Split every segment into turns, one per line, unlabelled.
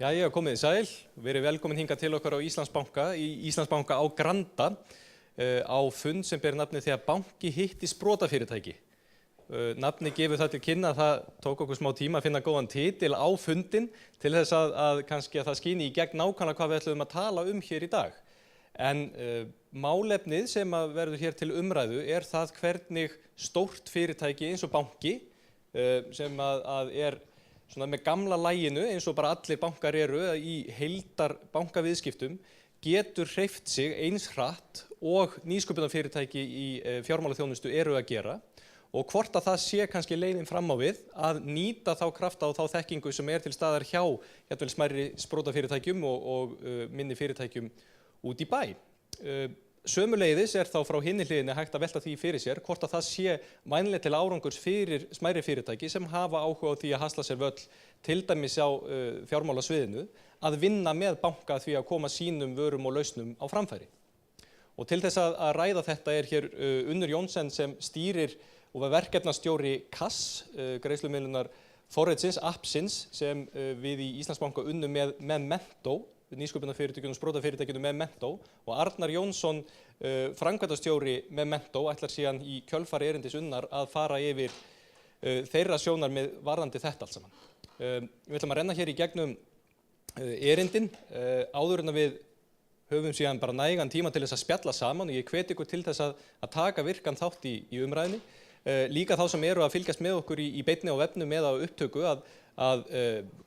Jæja, komið sæl. Verið velkomin hingað til okkar á Íslandsbanka, í Íslandsbanka á Granda, á fund sem ber nafnið þegar banki hitti sprotafyrirtæki. Nafnið gefur það til kynna að það tók okkur smá tíma að finna góðan titil á fundin til þess að kannski að það skíni í gegn nákvæmlega hvað við ætlum að tala hér í dag. En málefnið sem að verður hér til umræðu það hvernig stórt fyrirtæki eins og banki sem að svona með gamla laginu eins og bara allir bankar eru í heildar bankaviðskiptum getur hreyft sig eins hratt og nýsköpunarfyrirtæki í fjármálaþjónustu eru að gera og hvort að það sé kannski leiðin fram á við að nýta þá krafta og þá þekkingu sem til staðar hjá jafnvel smærri sprotafyrirtækjum og minni fyrirtækjum út í bæ. Sömuleiðis þá frá hinni hliðinni hægt að velta því fyrir sér hvort að það sé vænlegt til árangurs fyrir smærri fyrirtæki sem hafa áhuga á því að hasla sér völl til dæmis á fjármálasviðinu að vinna með banka því að koma sínum vörum og lausnum á framfæri. Og til þess að ræða þetta hér Unnur Jónsson sem stýrir og var verkefnastjóri KASS, greiðslumiðlunar forritsins, appsins sem við í Íslandsbanka unnum með Mentó, nýsköpunarfyrirtækjunum og sprotafyrirtækjunum með Mentó og Arnar Jónsson, framkvæmdastjóri með Mentó, ætlar síðan í kjölfar erindis Unnar að fara yfir þeirra sjónarmið varðandi þetta allt saman. Við ætlum að renna hér í gegnum erindin áður en að við höfum síðan bara nægan tíma til þess að spjalla saman og ég hvet ykkur til þess að taka virkan þátt í umræðunni. Líka þá sem eru að fylgjast með okkur í beinni á vefnum eða á upptöku að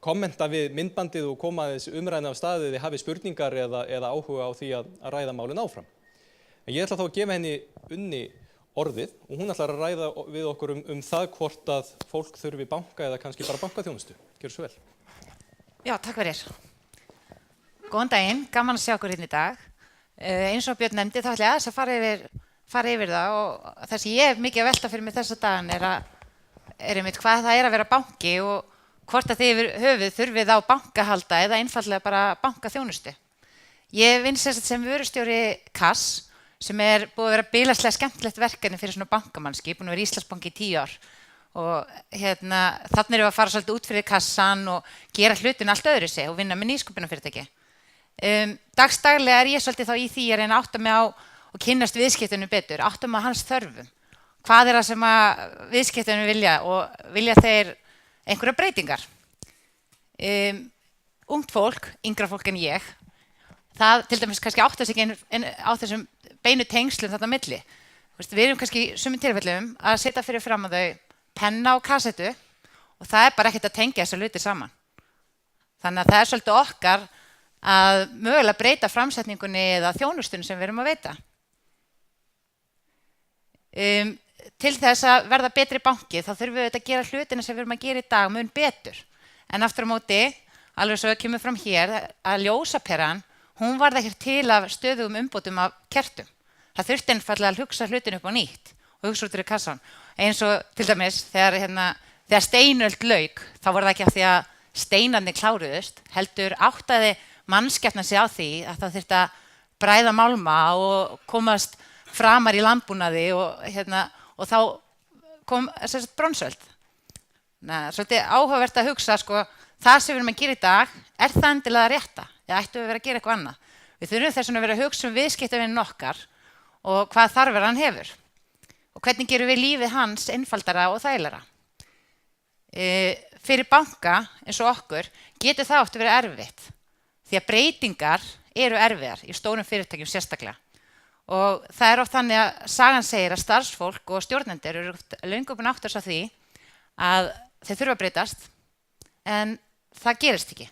kommenta við myndbandið og koma þess umræðinu af staðið þið hafi spurningar eða áhuga á því að ræða málin áfram. En ég ætla þá að gefa henni Unni orðið og hún ætlar að ræða við okkur það hvort að fólk þurfi banka eða kannski bara bankaþjónustu. Gjörðu svo vel.
Já, takk fyrir. Góðan daginn, gaman að sjá okkur hérna í dag. Eins og Björn nefndi þá ætla ég aðeins að fara yfir það og það sem ég hef mikið að velta fyrir mig þessa dagan einmitt hvað það að vera banki og hvort að þið yfir höfuð þurfið á banka að halda eða einfaldlega bara bankaþjónustu. Ég vinn sem vörustjóri KASS sem búið að vera bilaslega skemmtilegt verkefni fyrir svona bankamannski, búin að vera í Íslandsbanki í 10 ár og þannig erum við að fara svolítið út fyrir kassan og gera hlutin allt öðru sig og vinna með nýsköpunarfyrirtæki. Dagsdaglega ég svolítið þá í því að reyna að átta mig á og kynnast viðskiptunum betur, átta mig á hans þörfum. Hvað það sem að viðskiptunum vilja og vilja þeir einhverja breytingar. Ungt fólk, yngra fólk en ég, það til dæmis kannski átta sig á þessum beinu tengslum þarna milli. Við erum kannski í sumum tilfellum að setja fyrir fram að þau penna og kassettu og það bara ekkert að tengja þessa hluti saman. Þannig að það svolítið okkar að mögulega breyta framsetningunni eða þjónustunni sem við erum að veita. Til þess að verða betri banki þá þurfum við að gera hlutina sem við erum að gera í dag mun betur. En aftur á móti, alveg svo kemur fram hér, að ljósaperan, hún varð ekkert til af stöðugum umbótum af kertum. Það þurfti einfaldlega að hugsa hlutin upp á nýtt og hugsa út úr kassan. Eins og til dæmis þegar steinöld lauk, þá var það ekki af því að steinarnir kláruðust, heldur áttaði mannskepnan sig á því að það þurfti að bræða málma og komast framar í landbúnaði og þá kom bronsöld. Svolítið áhugavert að hugsa, það sem við erum að gera í dag, það endilega rétta? Eða ættum við að vera að gera eitthvað annað? Við þurfum þess vegna að vera að hugsa viðskiptavinin okkar og hvað þarfir hann hefur. Og hvernig gerum við lífið hans einfaldara og þægilegra. Fyrir banka eins og okkur getur það oft verið erfitt. Því að breytingar eru erfiðar í stórum fyrirtækjum sérstaklega. Og það oft þannig að sagan segir að starfsfólk og stjórnendur eru löngu búin að átta sig á því að þeir þurfa að breytast en það gerist ekki.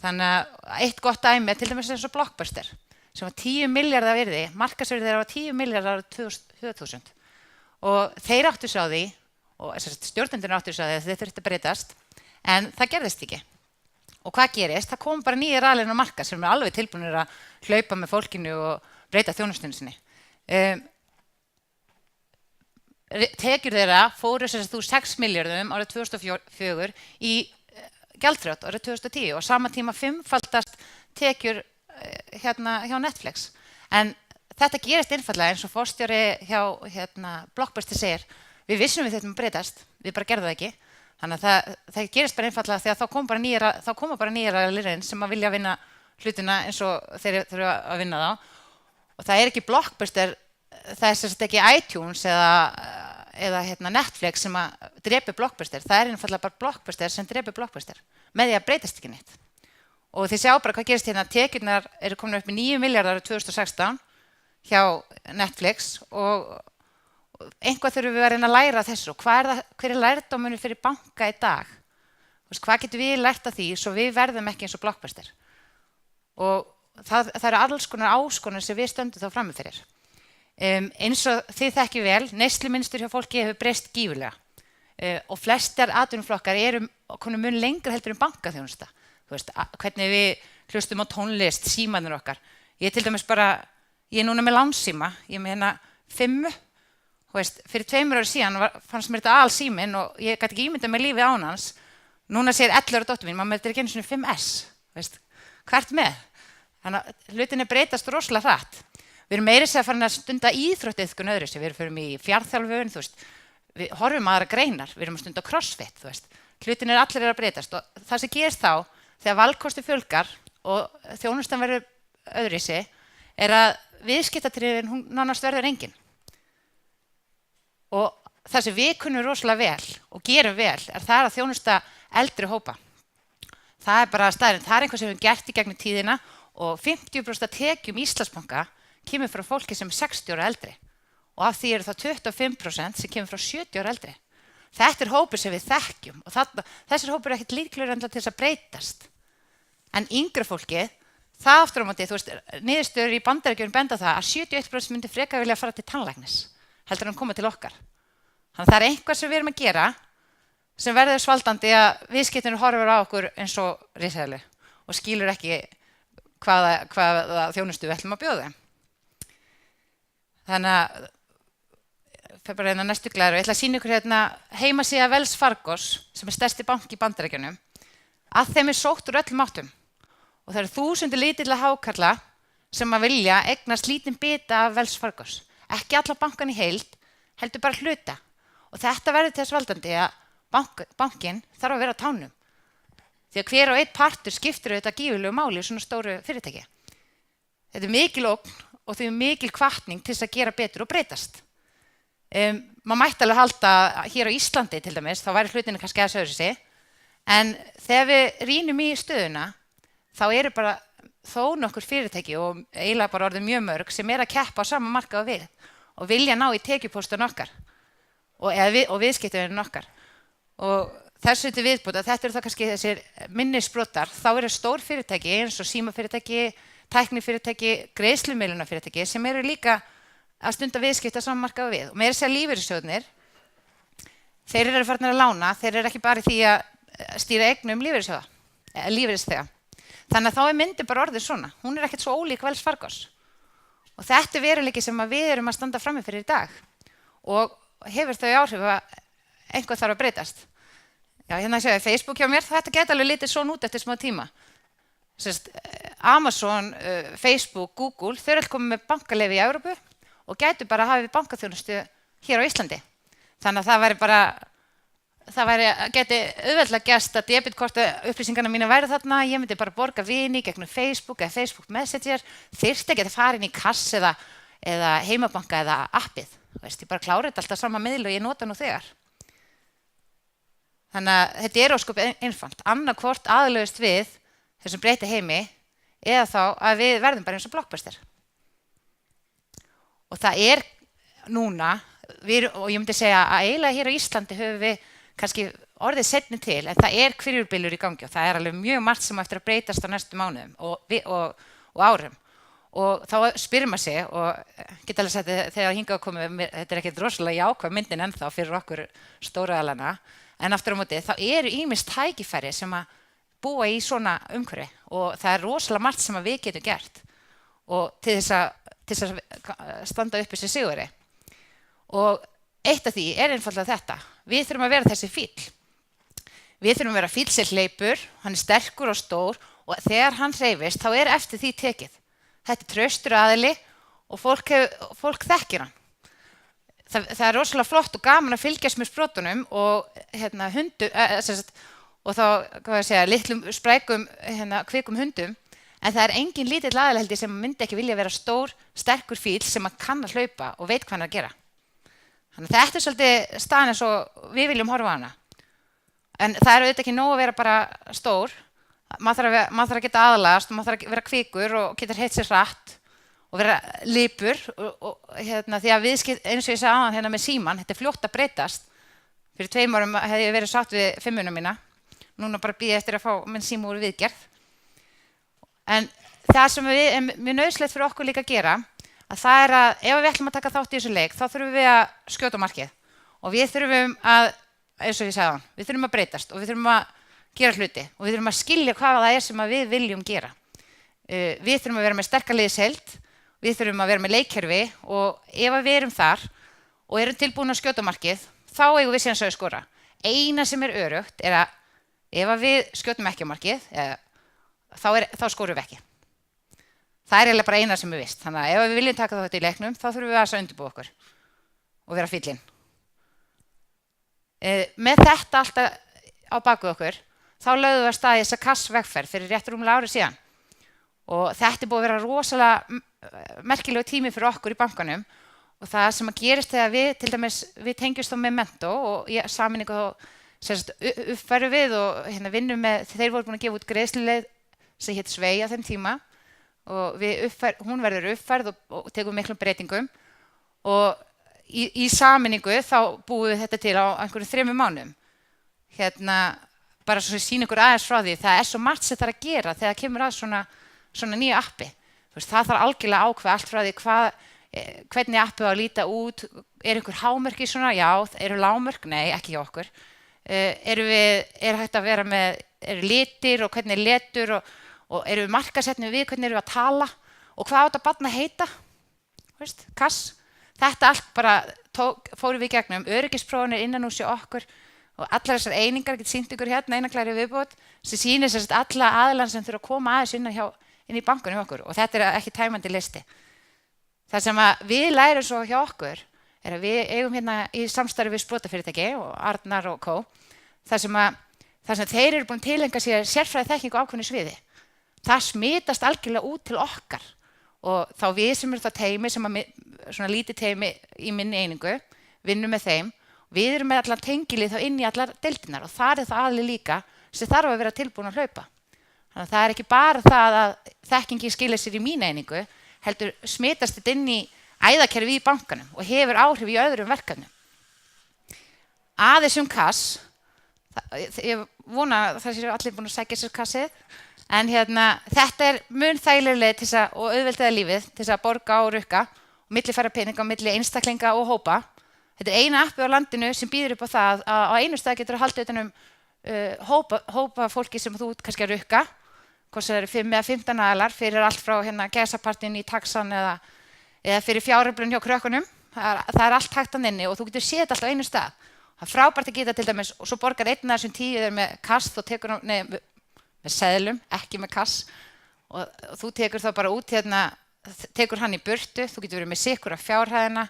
Þannig að eitt gott dæmi til dæmis eins og Blockbuster sem var 10 milljarðar virði, markaðsvirði þeirra var 10 milljarðar árið 2000 og þeir áttu sig á því og stjórnendur áttu sig á því að þeir þurftu að breytast en það gerðist ekki. Og hvað gerist? Það kom bara nýjir aðilar á markað sem alveg tilbúnir að hlaupa með fólkinu og breyta þjónustunni sinni. Tekjur þeirra fóru 6 milljörðum árið 2004 í gjaldþrot árið 2010 og sama tíma 5-faldast tekjur hjá Netflix. En þetta gerist einfaldlega eins og forstjóri hjá Blockbuster segir, Við vissum við þurftum að breytast, við bara gerðum það ekki. Þannig að það gerist bara einfallega því að þá koma bara nýjar aðilar inn sem að vilja vinna hlutina eins og þeir þurfa að vinna þá. Og það ekki Blockbuster, það sem sagt ekki iTunes eða Netflix sem að drepi Blockbuster. Það einfallega bara Blockbuster sem drepi Blockbuster með því að breytast ekki neitt. Og þið sjá bara hvað gerist hérna, tekjurnar eru komin upp í 9 milljarðar 2016 hjá Netflix og einhvað þurfum við að reyna að læra þessu og hver lærdómurinn fyrir banka í dag? Hvað getum við lært af því svo við verðum ekki eins og Blockbuster? Og það eru alls konar áskonar sem við stöndum þá frammi fyrir. Eins og þið þekkið vel, neyslumynstur hjá fólki hefur breyst gífurlega og flestar atvinnuflokkar eru komin mun lengra heldur en bankaþjónusta. Hvernig við hlustum á tónlist, símanir okkar. Ég til dæmis ég núna með lánsíma, ég með hérna 5. Fyrir 2 ára síðan fannst mér þetta alsíminn og ég gæti ekki ímyndað með lífið án hans. Núna segir 11 ára dóttir mín, mamma, þetta ekki einu sinni 5S. Hvert með? Þannig að hlutinni breytast rosalega hratt. Við erum meira að fara að stunda íþróttaiðkun öðru sem við erum fyrir í fjárþjálfun, við horfum aðra greinar, við erum að stunda crossfit, hlutinni allir að breytast og það sem gerist þá, þegar valkosti fjölgar og þjónustan verður öðruvísi, að viðskiptatriðin hún nánast verður engin. Og það sem við kunnum rosalega vel og gerum vel það að þjónusta eldri hópa. Það bara staðreynd, það eitthvað sem við höfum gert í gegnum tíðina og 50% tekjum Íslandsbanka kemur frá fólki sem 60 ára eldri og af því eru það 25% sem kemur frá 70 ára eldri. Þetta hópur sem við þekkjum og þessir hópur ekkert líklegur til þess að breytast. En yngra fólki, það aftur á móti, niðurstöður í Bandaríkjunum benda það að 71% myndi frekar vilja fara til tannlæknis heldur en koma til okkar. Þannig að það eitthvað sem við erum að gera sem verður svaldandi að viðskiptinu horfir á okkur eins og risaeðlu og skilur ekki hvaða þjónustu við ætlum að bjóða. Þannig að fyrir bara hérna næstu glæður og ég ætla að sýna ykkur hérna heimasíða Wells Fargo sem stærsti banki í Bandaríkjunum. Að þeim sótt úr öllum áttum og það eru þúsundir lítilla hákarla sem að vilja eignast lítinn bita af Wells Fargo. Ekki alla bankan í heild, heldur bara hluta. Og þetta verður þess valdandi að bankinn þarf að vera á tánum. Því að hver og einn partur skiptir auðvitað gífurlegu máli í svona stóru fyrirtæki. Þetta mikil ógn og því mikil hvatning til þess að gera betur og breytast. Maður mætti alveg halda hér á Íslandi til dæmis, þá væri hlutinu kannski aðeins öðruvísi. En þegar við rýnum í stöðuna, þá eru bara þó nokkur fyrirtæki og eiginlega bara orðið mjög mörg sem að keppa á sama markað við og vilja ná í tekjupóstun okkar og viðskiptavininn okkar. Og þessu til viðbót að þetta eru það kannski þessir minnisbrotar, þá eru stór fyrirtæki eins og símafyrirtæki, tæknifyrirtæki, greiðslumiðlunarfyrirtæki sem eru líka að stunda viðskipta á sama markað við. Og meira að segja lífeyrissjóðnir, þeir eru farnir að lána, þeir eru ekki bara í því að stýra eignum lífeyrisþega. Þannig að þá myndin bara orðið svona. Hún ekkert svo ólík Wells Fargo. Og þetta veruleiki sem við erum að standa frammi fyrir í dag. Og hefur þau áhrif að einhvað þarf að breytast. Já, hérna séu Facebook hjá mér, þetta geta alveg litið svona út eftir smá tíma. Amazon, Facebook, Google, þau eru komið með bankaleyfi í Evrópu og gætu bara hafið bankaþjónustu hér á Íslandi. Þannig að geti auðveldlega gerst að debitkorta upplýsingarna mína væri þarna, ég myndi bara borga vini gegnum Facebook eða Facebook Messenger, þyrfti ekki að fara inn í kass eða heimabanka eða appið. Ég bara klára þetta alltaf sama miðl og ég nota nú þegar. Þannig að þetta ósköp einfalt. Annað hvort aðlögust við þessum breyti heimi eða þá að við verðum bara eins og Blockbuster. Og það núna, og ég myndi segja að eiginlega hér á Íslandi höfum við kannski orðið seinni til, en það hvirfilbylur í gangi og það alveg mjög margt sem eftir að breytast á næstu mánuðum og árum. Og þá spyrir maður sig, og geta alveg sagt þegar hingað komið, þetta ekkert rosalega jákvæð myndin ennþá fyrir okkur stóru aðlana, en aftur á móti þá ýmis tækifæri sem að búa í svona umhverfi og það rosalega margt sem að við getum gert og til þess að standa upp þessi siguri. Og eitt af því einfaldlega þetta. Við þurfum að vera þessi fíll. Við þurfum að vera fíll sem hleypur, hann sterkur og stór og þegar hann hreyfist þá eftir því tekið. Þetta traustur aðili og fólk þekkir hann. það rosalega flott og gaman að fylgjast með sprotunum og hundum, og þá, hvað ég segja, litlum sprækum, kvikum hundum, en það er engin lítill aðalheldi sem myndi ekki vilja vera stór, sterkur fíll sem að kann að hlaupa og veit hvað hann að gera. Þannig að þetta er svolítið staðan eins og við viljum horfa á hana. En það er auðvitað ekki nóg að vera bara stór, maður þarf að geta aðlagast og maður þarf að vera kvikur og geta heitt sér hratt og vera lipur því að viðskipt, eins og ég sagði áðan með síman, þetta er fljótt að breytast. Fyrir 2 árum hefði ég verið sátt við 5 mína, núna bara bíða eftir að fá minn síma úr viðgerð. En það sem er mjög nauðsynlegt fyrir okkur líka að gera, að það er að ef við ætlum að taka þátt í þessu leik, þá þurfum við að skjóta á markið. Og við þurfum að, eins og ég sagði áðan, við þurfum að breytast og við þurfum að gera hluti og við þurfum að skilja hvað það er sem við viljum gera. Við þurfum að vera með sterka liðsheild, við þurfum að vera með leikkerfi og ef við erum þar og erum tilbúin að skjóta á markið, þá eigum við síðan að skora. Eina sem er öruggt er að ef við skjótum ekki á markið, þá skorum við ekki. Það er eiginlega bara eina sem er vist. Þannig að ef við viljum taka þetta í leiknum, þá þurfum við að undirbúa okkur og vera fíllinn. Með þetta alltaf á baku okkur, þá lögðum við að staði þessa kassvegferð fyrir rétt rúmlega ári síðan. Og þetta er búið að vera rosalega merkilegu tími fyrir okkur í bankanum og það sem að gerist þegar við, til dæmis, við tengjumst þá með Mentó og sameiningu uppfærum við og vinnum með, þeir voru búin að gefa út greiðsluleið sem hét Svei á þeim tíma og hún verður uppfærð og tekur miklum breytingum og í sameiningu þá búum við þetta til á einhverjum 3 mánuðum. Bara svo að sýna ykkur aðeins frá því, það er svo margt sem það er að gera þegar kemur að svona nýju appi. Það þarf algjörlega ákveða allt frá því hvernig appið á að líta út, er einhver hámörk í svona, já, eru lágmörk, nei, ekki hjá okkur. Er hægt að vera með, eru litir og hvernig er letur og eru við markasetnum við hvernig eru við að tala og hvað á þetta barn að heita, kass. Þetta allt bara fórum við í gegnum, öryggisprófanir innan hús hjá okkur og allar þessar einingar, get sýnt ykkur einanglæri viðbót, sem sýnir sem sagt alla aðilann sem þurfa að koma aðeins inn í bankunum hjá okkur og þetta er ekki tæmandi listi. Það sem við lærum svo hjá okkur er að við eigum í samstarfi við sprotafyrirtæki og Arnar og Co. Það sem þeir eru búin að tileinka sér sérfræði þekkingu á ákveðnu sviði. Það smitast algjörlega út til okkar og þá við sem eru það teymi, svona lítið teymi í minni einingu, vinnum með þeim. Við erum með allan tengilið þá inn í allar deildinar og það er það aðli líka sem þarf að vera tilbúin að hlaupa. Þannig að það er ekki bara það að þekkingi skilir sér í mína einingu, heldur smitast þetta inn í æðakerfi í bankanum og hefur áhrif í öðrum verkefnum. Aðeins kass, ég vona að það séu allir búin að sækja sér kassið, en þetta er mun þægileg leið til þess og auðveldaða lífið til þess að borga og rukka og millifæra peninga á milli einstaklinga og hópa. Þetta er eina appi á landinu sem býður upp á það að á einu stað getur að halda utan hópa fólki sem þú kannski að rukka, hvort sem það eru 5 eða 15 aðilar fyrir allt frá gæsapartín í taxan eða fyrir fjáröflun hjá krökkunum. Það er allt hægt að inni og þú getur séð þetta allt á einu stað. Það er frábært að geta til dæmis og svo borgar einn af þessum 10 þeir með kass og tekur með seðlum, ekki með kass og þú tekur þá bara út tekur hann í burtu, þú getur verið með sikkur af fjárhæðina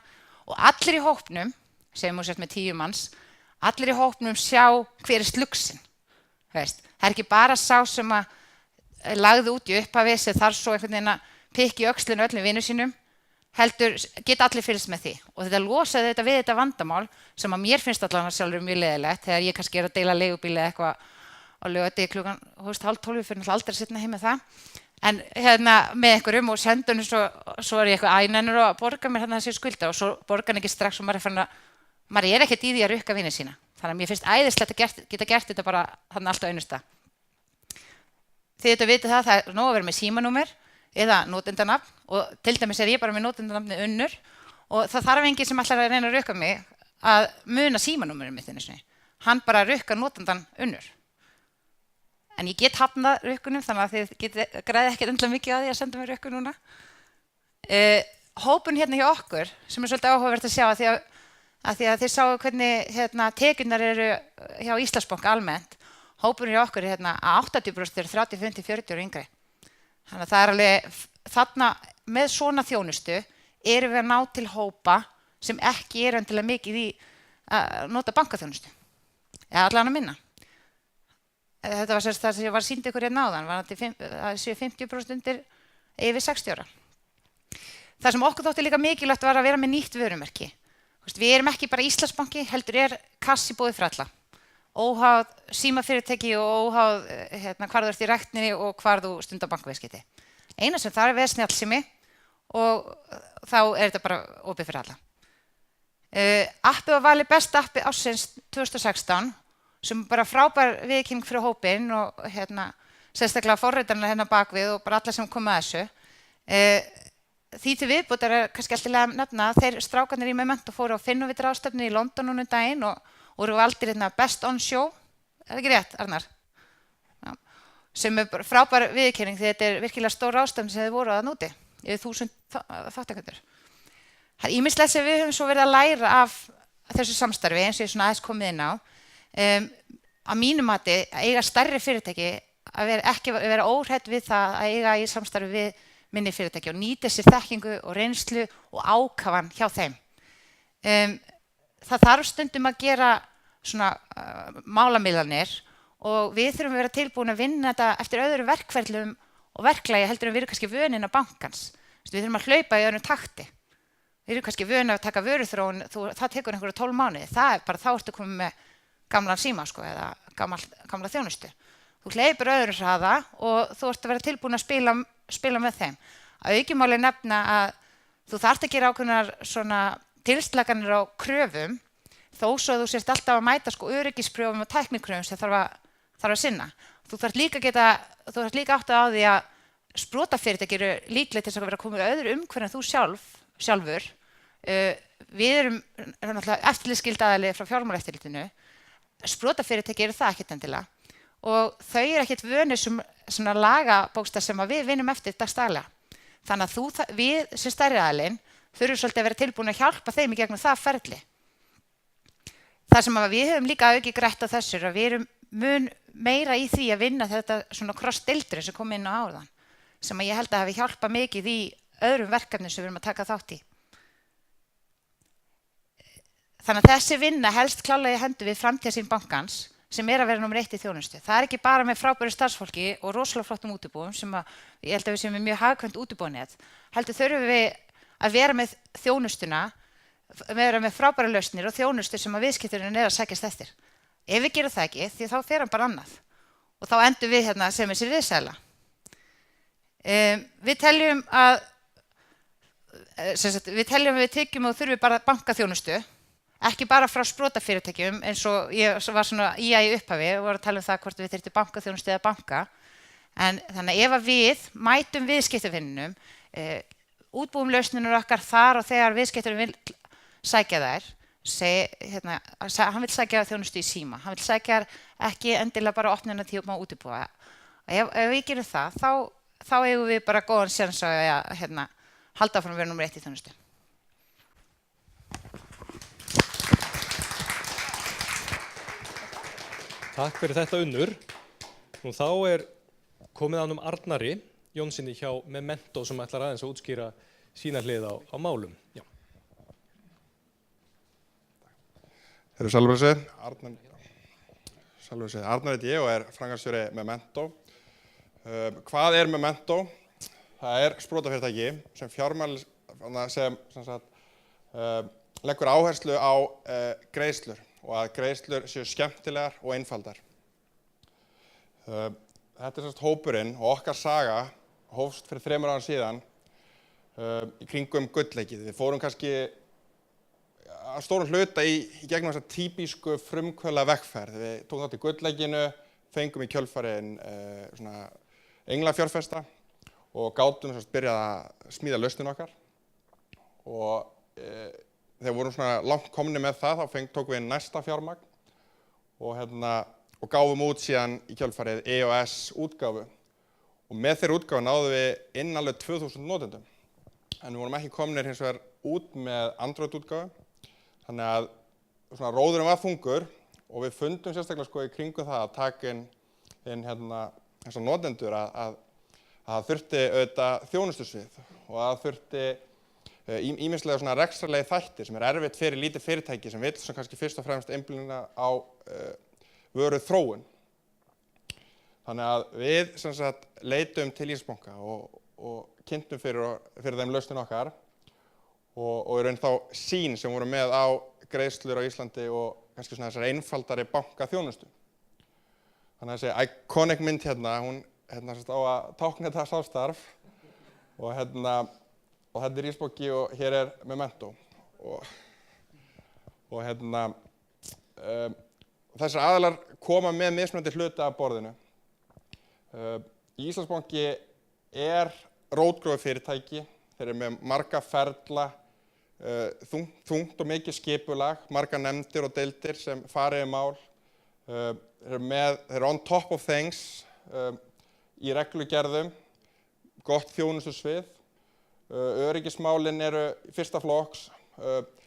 og allir í hópnum, segjum við sért með 10 manns, allir í hópnum sjá hver er slugsin. Það er ekki bara sá sem að lagði út í upphafi sem þarf svo einhvern veginn að pikka í öxlinu öllum vinum sínum, heldur geta allir fylgst með því. Og þetta losaði þetta við þetta vandamál sem að mér finnst allavega sjálfur mjög leiðilegt þegar ég kannski er að deila leigubíli eða eitthvað á laugardegi klukkan 11:30 fyrir náttúrulega aldrei að sitna heim með það. En með einhverjum og sendunum svo er ég eitthvað ænennur að borga mér þessi skulda og svo borga hann ekki strax og maður er ekkert í því að rukka vini sína. Þannig að mér finnst æðislegt að geta gert þetta bara þannig allt á einu stað. Þið þetta vitið það er nóg að vera með símanúmer eða notendanafn og til dæmis er ég bara með notendanafni Unnur og það þarf enginn sem ætlar að reyna að rukka mig að muna símanúmerið mitt einu sinni. Hann bara rukka notendan Unnur. En ég get hafnað rukkunum þannig að þið græði ekkert endla mikið á því að senda mér rukku núna. Hópun hjá okkur sem er svolítið áhugavert að sjá að því að þið sáu hvernig tekjurnar eru hjá Íslandsbanka almennt. Hópun hjá okkur er að 80% eru 30, 50, 40 og yngri. Þannig að það er alveg þarna með svona þjónustu erum við að ná til hópa sem ekki endilega mikið í að nota bankaþjónustu. Eða allan að minna. Þetta var það sem ég var sýndi ykkur hérna áðan, var að séu 50% undir yfir 60 ára. Það sem okkur þótti líka mikilvægt var að vera með nýtt vörumerki. Við erum ekki bara Íslandsbanki, heldur kassi bóði fyrir alla. Óháð símafyrirtæki og óháð hvar þú ert í ræktinni og hvar þú stundar bankviðskipti. Eina sem það er snjallsími og þá þetta bara opið fyrir alla. Appið var valið besta appið ársins 2016 sem bara frábær viðkynning fyrir hópinn og sérstaklega forritarana bakvið og bara alla sem kom að þessu. Því til viðbótar kannski alltaf að nefna að þeir strákarnir í Memento fóru á Finnuvit-ráðstefnu í London núna daginn og voru valdir best on show, ekki rétt, Arnar? Já. Sem bara frábær viðurkenning því þetta virkilega stór ráðstefna sem þið voru að núti, yfir 1000 þátttakendur. Það ýmislegt sem við höfum svo verið að læra af þessu samstarfi eins og ég aðeins komið inn á. Að mínu mati að eiga stærri fyrirtæki, að ekki vera óhrædd við það að eiga í samstarfi við minni fyrirtæki og nýta sér þekkingu og reynslu og ákafan hjá þeim. Það þarf stundum að gera svona málamiðlanir og við þurfum að vera tilbúin að vinna þetta eftir öðru verkferlum og verklagi heldur en við erum kannski vönin á bankans. Við þurfum að hlaupa í öðrum takti. Við erum kannski vönin að taka vöruþróun, það tekur einhverja 12 mánuði. Það bara þá ertu komið með gamlan síma eða gamla þjónustu. Þú hleypur öðrum hraða og þú ert að vera tilbúin að spila með þeim. Að aukimáli nefna að þú þarft að gera ákveðnar svona tilslaganir á kröfum þó svo þú sért alltaf að mæta öryggispröfum og tæknikröfum sem þarf að sinna. Þú þarft líka átt á því að sprotafyrirtæki eru líklega til þess að vera komið öðru umhverfið en þú sjálfur. Við erum náttúrulega eftirlitsskylda aðili frá fjármálaeftirlitinu. Sprotafyrirtæki eru það ekkert endilega og þau eru ekkert vönir svona lagabókstaf sem að við vinnum eftir dagstaglega. Þannig að við sem stærri aðilinn þurfum svolítið að vera tilbúin að hjálpa þeim í gegnum það ferli. Það sem við höfum líka aukið grætt á þessu er að við erum mun meira í því að vinna þetta svona cross-deildri sem kom inn á áðan, sem að ég held að hafi hjálpað mikið í öðrum verkefnum sem við erum að taka þátt í. Þannig að þessi vinna helst klálega í hendur við framtíðarsýn bankans sem að vera númer 1 í þjónustu. Það ekki bara með frábæru starfsfólki og rosalega flottum útibúum sem ég held að við séum með mjög hagkvæmt útibúnett. Heldur þurfum við að vera með þjónustuna, vera með frábæra lausnir og þjónustu sem að viðskipturinn að sækjast eftir. Ef við gerum það ekki, því þá fer hann bara annað. Og þá endum við sem þessi riðsæla. Við teljum að við tryggjum og þurfum bara bankaþjónustu, ekki bara frá sprotafyrirtækjum eins og ég var svona í upphafi og var að tala það hvort við þyrftum bankaþjónustu eða banka. En þannig að ef að við mætum viðskiptavinnunum, útbúum lausnirnar okkar þar og þegar viðskipturinn vil sækja þær, hann vil sækja þjónustu í síma, hann vil sækja ekki endilega bara opnunartíma á útibúa. Ef við gerum það, þá eigum við bara góðan séns að halda áfram að vera númer 1 í þjónustu.
Takk fyrir þetta Unnur. Nú þá er komið að Arnari Jónssoni hjá Memento sem ætlar aðeins að útskýra sína hlið á málum. Já.
Sælverðsvið, Arnar heiti ég og er framkvæmdastjóri Memento. Hvað er Memento? Það er sprotafyrirtæki sem leggur áherslu á greiðslur og að greiðslur séu skemmtilegar og einfaldar. Þetta er hópurinn og okkar saga hófst fyrir 3 árum síðan í kringum gullleikið. Við fórum kannski að stórum hluta í gegnum þessa típísku frumkvöðla vegferð. Við tókum þátt í gullleikinu, fengum í kjölfarinn englafjárfesta og gátum byrjað að smíða lausnin okkar. Og þegar við vorum langt komnir með það, þá tókum við næsta fjármagn og gáfum út síðan í kjölfarið EOS útgáfu. Og með þeirri útgáfu náðum við inn alveg 2000 notendum. En við vorum ekki komnir hins vegar út með Android útgáfu. Þannig að róðurinn var þungur og við fundum sérstaklega í kringum það að taka inn þessar notendur að það þurfti auðvitað þjónustusvið og að þurfti ýmislega svona rekstrarlegi þættir sem erfitt fyrir lítið fyrirtæki sem vill sem kannski fyrst og fremst einblína á vöru þróun. Þannig að við sem sagt leitum til Íslandsbanka og kynntum fyrir þeim lausnin okkar og í raun þá sýn sem voru með á greiðslur á Íslandi og kannski svona þessar einfaldari bankaþjónustu. Þannig að þessi iconic mynd hérna, hún sem sagt á að tákna þetta samstarf og þetta er Íslandsbanki og hér er Memento og þessar aðilar koma með mismunandi hluta af borðinu. Íslandsbanki er rótgróið fyrirtæki, þeir eru með marga ferla, þungt og mikið skipulag, marga nefndir og deildir sem fara yfir mál, þeir eru on top of things í reglugerðum, gott þjónustusvið, öryggismálin eru fyrsta flokks,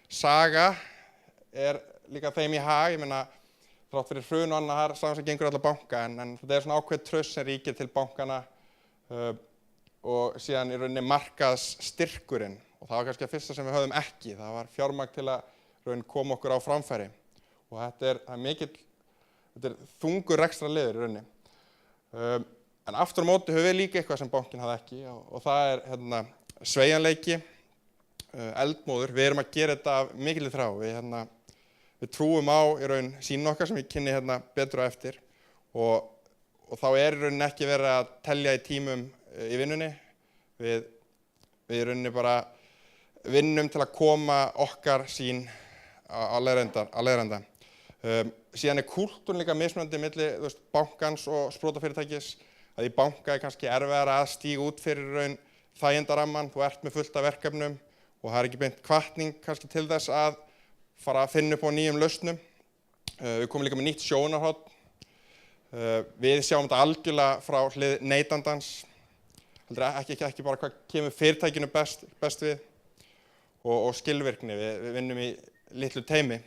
saga er líka þeim í hag, ég meina þrátt fyrir hrun og annað saman sem gengur alla banka en þetta er svona ákveðið traust sem ríkir til bankana og síðan í rauninni markaðsstyrkurinn og það var kannski að fyrsta sem við höfðum ekki, það var fjármagn til að koma okkur á framfæri og þetta er þungur rekstrarliður í rauninni. En aftur á móti höfum við líka eitthvað sem bankinn hafði ekki og það er sveigjanleiki, eldmóður, við erum að gera þetta af mikilli þrá, við trúum á í raun sýnin okkar sem ég kynni betur á eftir og þá er í rauninni ekki verið að telja í tímum í vinnunni, við í rauninni bara vinnum til að koma okkar sýn á leiðarenda. Síðan er kúltúrin líka mismunandi milli bankans og sprotafyrirtækis, að í banka er kannski erfiðara að stíga út fyrir raun þægindaramman, þú ert með fullt af verkefnum og það er ekki beint hvatning kannski til þess að fara að finna upp á nýjum lausnum. Við komum líka með nýtt sjónarhorn. Við sjáum þetta algjörlega frá hlið neytandans. Ekki bara hvað kemur fyrirtækinu best við og skilvirkni. Við vinnum í litlu teymi.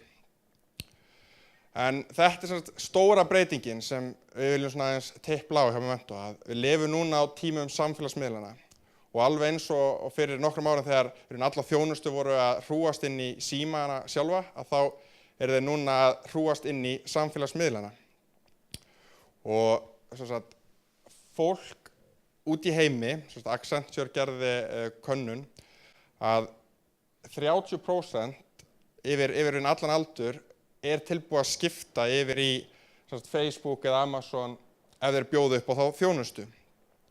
En þetta er stóra breytingin sem við viljum svona aðeins tipla á hjá Memento, að við lifum núna á tímum samfélagsmiðlana og alveg eins og fyrir nokkrum árum þegar alla þjónustu voru að hrúast inn í símana sjálfa, að þá eru þeir núna að hrúast inn í samfélagsmiðlana. Og fólk út í heimi, Accenture gerði könnun, að 30% yfir allan aldur er tilbúið að skipta yfir í Facebook eða Amazon ef þeir bjóðu upp á þá þjónustu.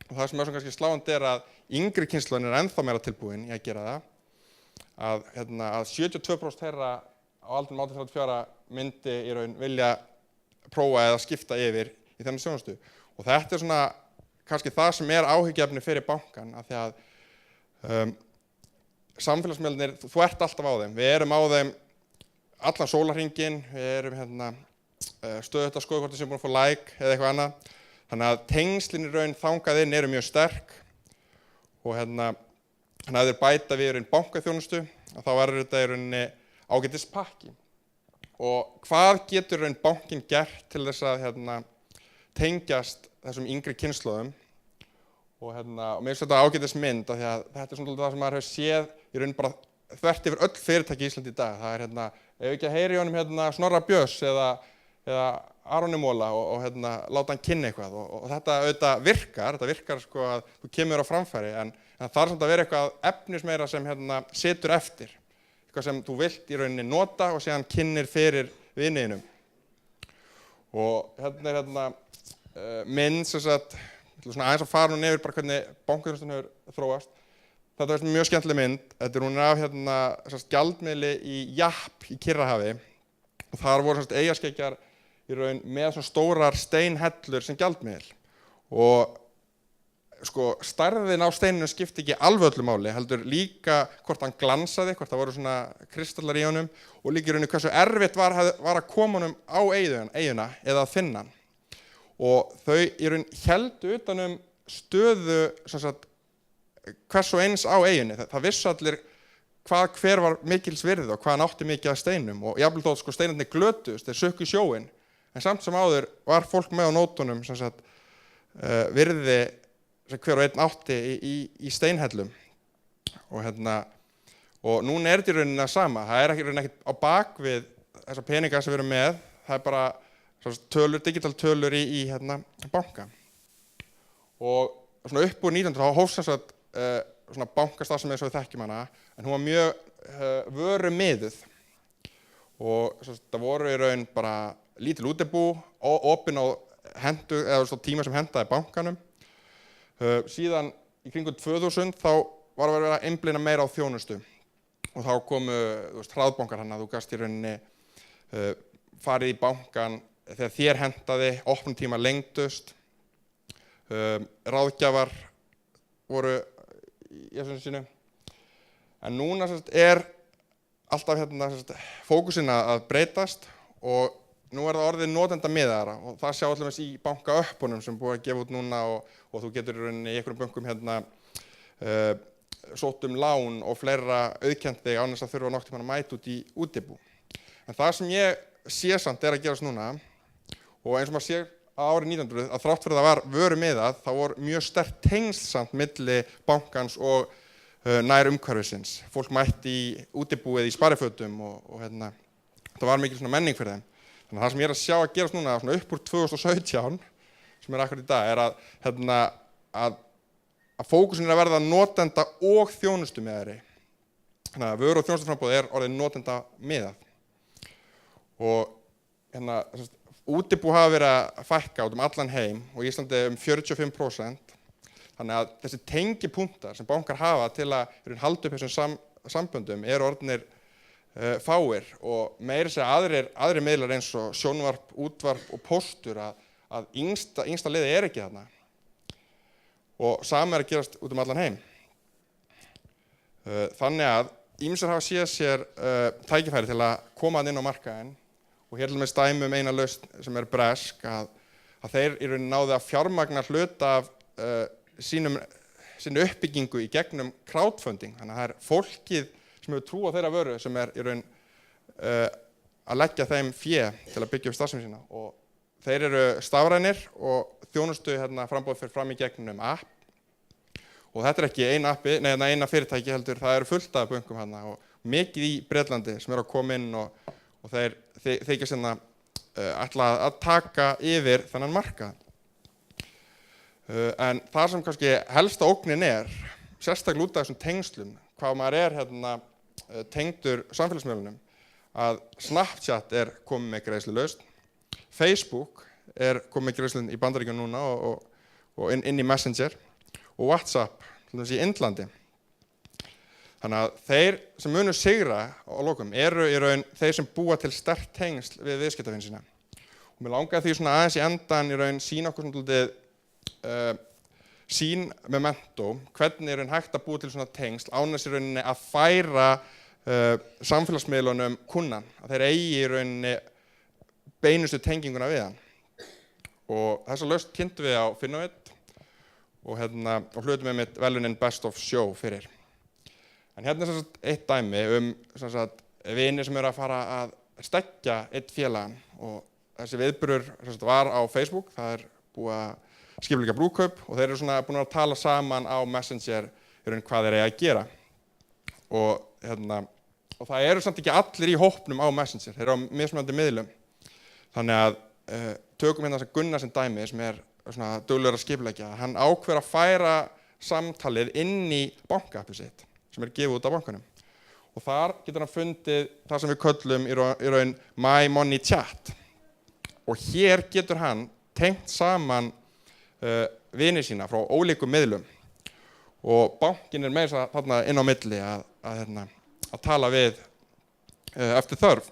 Og það sem kannski sláandi er að yngri kynslóðin er ennþá meira tilbúin í að gera það, að 72% þeirra á aldrinum 18-34 myndi í raun vilja prófa eða skipta yfir í þennan þjónustu. Og þetta er svona kannski það sem er áhyggjuefni fyrir bankan, af því að samfélagsmiðlarnir, þú ert alltaf á þeim. Við erum á þeim allan sólarhringinn, við erum stöðugt að skoða hvort við sem búin að fá like eða eitthvað annað. Þannig að tengslin í raun þangað inn eru mjög sterk og þannig að þeir bæta við í raun bankaþjónustu og þá verður þetta í rauninni ágætis pakki. Og hvað getur raun bankinn gert til þess að tengjast þessum yngri kynslóðum og mér finnst þetta ágætis mynd af því að þetta er svona það sem maður hefur séð í raun bara þvert yfir öll fyrirtæki í Íslandi í dag. Það er ef ekki að heyri í honum Snorra Björns eða Aroni Móla og láta hann kynna eitthvað og þetta auðvitað virkar sko að þú kemur á framfæri en það þarf samt að vera eitthvað efnismeira sem situr eftir, eitthvað sem þú vilt í rauninni nota og síðan kynnir fyrir viniðinum. Og er mynd sem sagt, svona aðeins að fara nú nefnir bara hvernig bankaþjónustan hefur þróast. Þetta er mjög skemmtileg mynd, þetta er hún af gjaldmiðli í Japp í Kyrrahafi og þar voru eyjaskeggjar í raun með svona stórar steinhellur sem gjaldmiðil og sko stærðin á steininu skipti ekki alveg öllu máli, heldur líka hvort hann glansaði, hvort það voru svona kristallar í honum og líka í rauninni hversu erfitt var að koma honum á eyjuna eða að finna hann. Og þau í raun héldu utan stöðu sem sagt hvers og eins á eyjunni. Það vissu allir hver var mikils virði og hvað hann átti mikið af steinum og jafnvel þótt sko steinarnir glötuðust, þeir sökku í sjóinn en samt sem áður var fólk með á nótunum sem sagt virði sem hver og einn átti í steinhellum og Og núna þetta í rauninni það sama, það ekki í rauninni ekkert á bak við þessa peninga sem við erum með, það bara tölur, digital tölur í banka. Og svona upp úr 1900 þá hófst þess að svona bankastarfsemi eins og við þekkjum hana, en hún var mjög vörumiðuð. Og það voru í raun bara lítil útibú, opin á tíma sem hentaði bankanum. Síðan í kringum 2000 þá var að vera að einblína meira á þjónustu. Og þá komu hraðbankar hann að þú gast í rauninni farið í bankan þegar þér hentaði, opnuntíma lengdust, ráðgjafar voru í þessu sínu. En núna alltaf fókusinn að breytast og nú það orðið notendamiðaðra og það sjá allavega í bankaöppunum sem búið að gefa út núna og þú getur í rauninni í einhverjum bönkum sótt lán og fleira auðkennt þig án þess að þurfa nokkuð að mæta út í útibú. En það sem ég sé samt að gerast núna og eins og maður sér á árið 1900 að þrátt fyrir það var vörumiðað þá voru mjög sterkt tengsl samt milli bankans og nær umhverfisins. Fólk mætti í útibúið í sparifötum og það var mikil svona menning fyrir þeim. Þannig að það sem ég að sjá að gerast núna svona upp úr 2017 sem akkurat í dag að fókusin að verða notenda og þjónustumiðari. Þannig að vöru- og þjónustuframboð orðið notenda miðað. Og útibú hafa verið að fækka út allan heim og í Íslandi 45%. Þannig að þessi tengipunktar sem bankar hafa til að halda upp þessum samböndum orðnir fáir og meira segja aðrir miðlar eins og sjónvarp, útvarp og póstur að yngsta liðið ekki þarna. Og sama að gerast út allan heim. Þannig að ýmsir hafa séð sér tækifæri til að koma inn á markaðinn og hér til með dæmi eina lausn sem bresk að þeir í rauninni náðu að fjármagna hluta af sínu uppbyggingu í gegnum crowdfunding. Þannig að það fólkið sem hefur trú á þeirra vöru sem í raun að leggja þeim fé til að byggja upp starfsemi sína. Og þeir eru stafrænir og þjónustu frambóð fyrir fram í gegnum app. Og þetta ekki eina fyrirtæki heldur, það eru fullt af bönkum og mikið í Bretlandi sem að koma inn og þeir þykjast ætla að taka yfir þennan markað. En það sem kannski helsta ógnin sérstaklega út af þessum tengslum, hvað maður tengdur samfélagsmiðlunum, að Snapchat komið með greiðslulausn, Facebook komið með greiðslun í Bandaríkjunum núna og inn í Messenger og WhatsApp í Indlandi. Þannig að þeir sem munu sigra á lokum í raun þeir sem búa til sterkt tengsl við viðskiptavini sína. Og mér langaði því aðeins í endan í raun sína okkur sín memento, hvernig raun hægt að búa til svona tengsl án þess í rauninni að færa samfélagsmiðlunum kunnan, að þeir eigi í rauninni beinustu tenginguna við hann. Og þessa lausn kynntum við á Finnavit og hlutum við mitt velunin Best of Show fyrir. En hérna eitt dæmi vini sem eru að fara að stekkja eitt félagann og þessi viðburður var á Facebook, það búið að skipuleggja brúðkaup og þeir eru búin að tala saman á Messenger hvað þeir eiga að gera. Og það eru samt ekki allir í hópnum á Messenger, þeir eru á mismunandi miðlum. Þannig að tökum hérna Gunnar sem dæmi sem duglegur að skipuleggja, hann ákveður að færa samtalið inn í bankaappið sitt sem gefið út af bankanum. Og þar getur hann fundið það sem við köllum í raun My Money Chat. Og hér getur hann tengt saman vini sína frá ólíkum miðlum. Og bankin meira þarna inn á milli að tala við eftir þörf.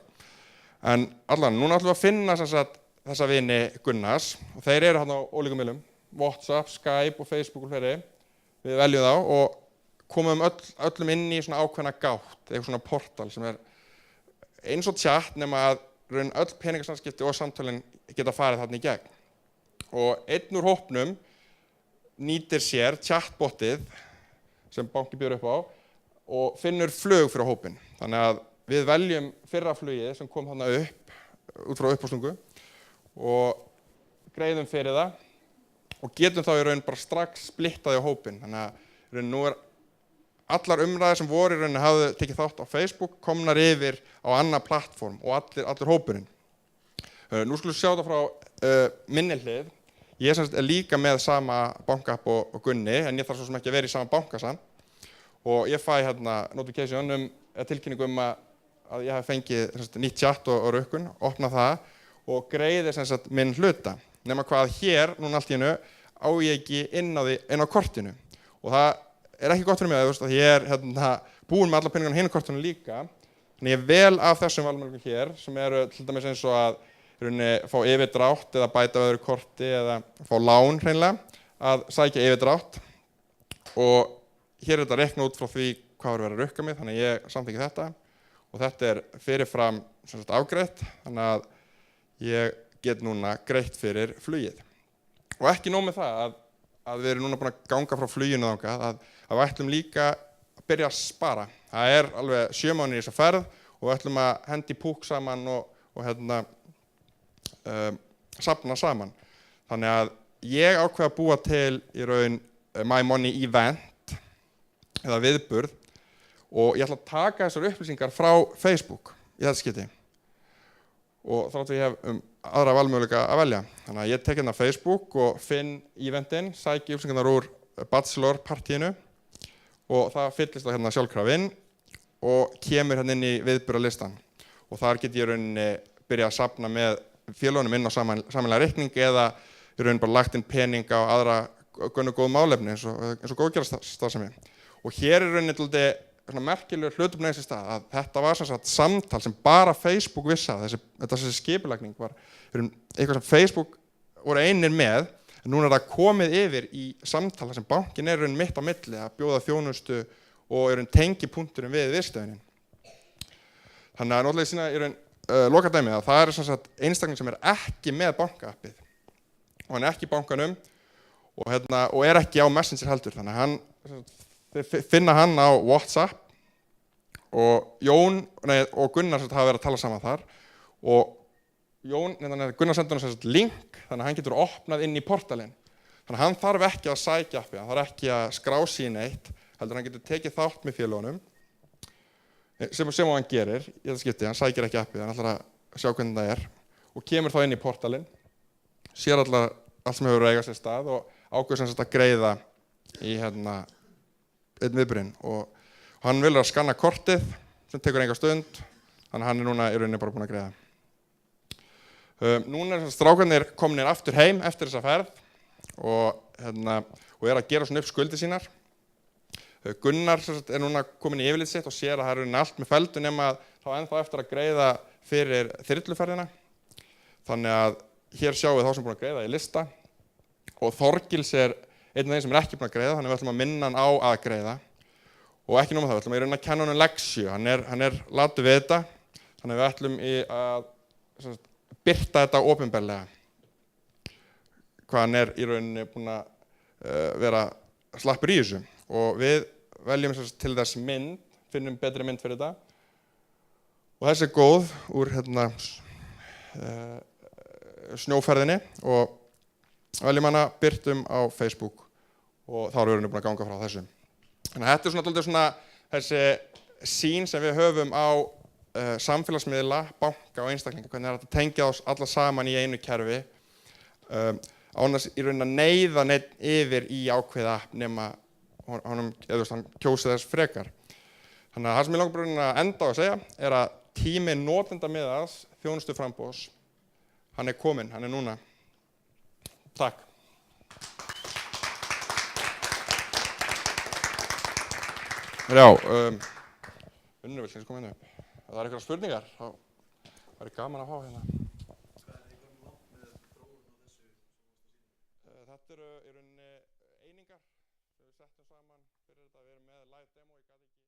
En núna ætlum við að finna þessa vini Gunnars og þeir eru þarna á ólíkum miðlum, WhatsApp, Skype og Facebook og fleiri. Við veljum þá og komum öllum inn í svona ákveðna gátt, eitthvað svona portal sem eins og chat nema að raun öll peningasamskipti og samtölin geta farið þarna í gegn. Og einn úr hópnum nýtir sér chatbotið sem banki býður upp á og finnur flug fyrir hópinn. Þannig að við veljum fyrra flugið sem kom þarna upp út frá uppástungu og greiðum fyrir það og getum þá í raun bara strax splittaði á hópinn. Þannig að nú allar umræður sem voru í rauninni hafðu tekið þátt á Facebook komnar yfir á annað plattform og allur hópurinn. Nú skulum við sjá þetta frá minni hlið. Ég er líka með sama banka-app og Gunni, en ég þarf svo sem ekki að vera í sama banka samt. Og ég fæ hérna notification tilkynningu að ég hef fengið nýtt chat og rukkun, opna það og greiði minn hluta. Nema hvað hér, núna allt í einu, á ég ekki inn á kortinu. Og það er ekki gott fyrir mig að ég er búinn með alla peningana hinu kortinu líka. Þannig ég vel af þessum valmöguleikum hér, sem eru til dæmis eins og að fá yfirdrátt eða bæta öðru korti eða fá lán hreinlega, að sækja yfirdrátt. Og hér er þetta reikna út frá því hvað er verið að rukka mig, þannig að ég samþykki þetta. Og þetta er fyrirfram afgreitt, þannig að ég get núna greitt fyrir flugið. Og ekki nóg með það að við erum núna búin að ganga frá fluginu þangað, að við ætlum líka að byrja að spara. Það er alveg 7 mánuðir í þessa ferð og við ætlum að hendi púk saman og safna saman. Þannig að ég ákveð að búa til í raun My Money Event eða viðburð og ég ætla að taka þessar upplýsingar frá Facebook í þetta skipti. Og þrátt að ég hef aðra valmöguleika að velja. Þannig að ég tek hérna Facebook og finn eventin, sæki upplýsingarnar úr bachelor-partíinu og það fyllist það hérna sjálfkrafa inn og kemur hérna inn í viðburðarlistan. Og þar get ég í rauninni byrja að safna með félögunum inn á sameiginlega reikning eða í rauninni bara lagt inn pening á aðra góð málefni eins og góðgerðarstarfsemi. Og hér er rauninni svona merkilegur hlutum í stað að þetta var samtal sem bara Facebook vissi að þessi skipulagning var eitthvað sem Facebook voru einir með, en núna er það komið yfir í samtal sem bankin er mitt á milli að bjóða þjónustu og tengipunkturinn við viðstöðunin. Þannig að náttúrulega sína í raun lokadæmið að það er einstakling sem er ekki með banka-appið og hann er ekki í bankanum og er ekki á Messenger heldur. Þannig að þeir finna hann á WhatsApp og Gunnar hafa verið að tala saman þar og Gunnar sendur hann link þannig að hann getur opnað inn í portalinn. Þannig að hann þarf ekki að sækja appið, hann þarf ekki að skrá sig neitt, heldur hann getur tekið þátt með félögunum sem hann gerir í þetta skipti, hann sækir ekki appið, hann ætlar að sjá hvernig það er og kemur þá inn í portalinn, sér allt sem hefur eigað sér stað og ákveður að greiða í einn viðburðinn og hann vil að skanna kortið sem tekur enga stund, þannig að hann er núna í rauninni bara búinn að greiða. Núna er strákarnir komnir aftur heim eftir þessa ferð og er að gera svona upp skuldir sínar. Gunnar er núna komin í yfirlit sitt og sér að það er allt með feldu nema að þá ennþá eftir að greiða fyrir þyrluferðina. Þannig að hér sjáum við þá sem er búin að greiða í lista og Þorgils er einn af þeim sem er ekki búin að greiða, þannig við ætlum að minna hann á að greiða. Og ekki nóg með það, við ætlum að reyna að kenna honum leksju, hann er latur við þetta, þannig að við ætlum að birta þetta opinberlega. Hvað hann er í rauninni búin að vera slappur í þessu. Og við veljum til þess mynd, finnum betri mynd fyrir þetta. Og þessi er góð úr snjóferðinni og veljum hana, birtum á Facebook og þá erum við búin að ganga frá þessu. Þannig að þetta er svona þessi sýn sem við höfum á samfélagsmiðla, banka og einstaklinga, hvernig er þetta að tengja oss alla saman í einu kerfi án þess í rauninni að neyða neitt yfir í ákveða app nema hann kjósi þess frekar. Þannig að það sem ég langar bara að enda á að segja er að tími notendamiðaðs þjónustuframboðs, hann er kominn, hann er núna. Takk. Já, Unnur vill koma inn upp. Ef það er einhverjar spurningar, þá væri gaman að fá hérna. Þetta eru í rauninni einingar sem við settum saman fyrir þetta. Við erum með live demo, ég gat ekki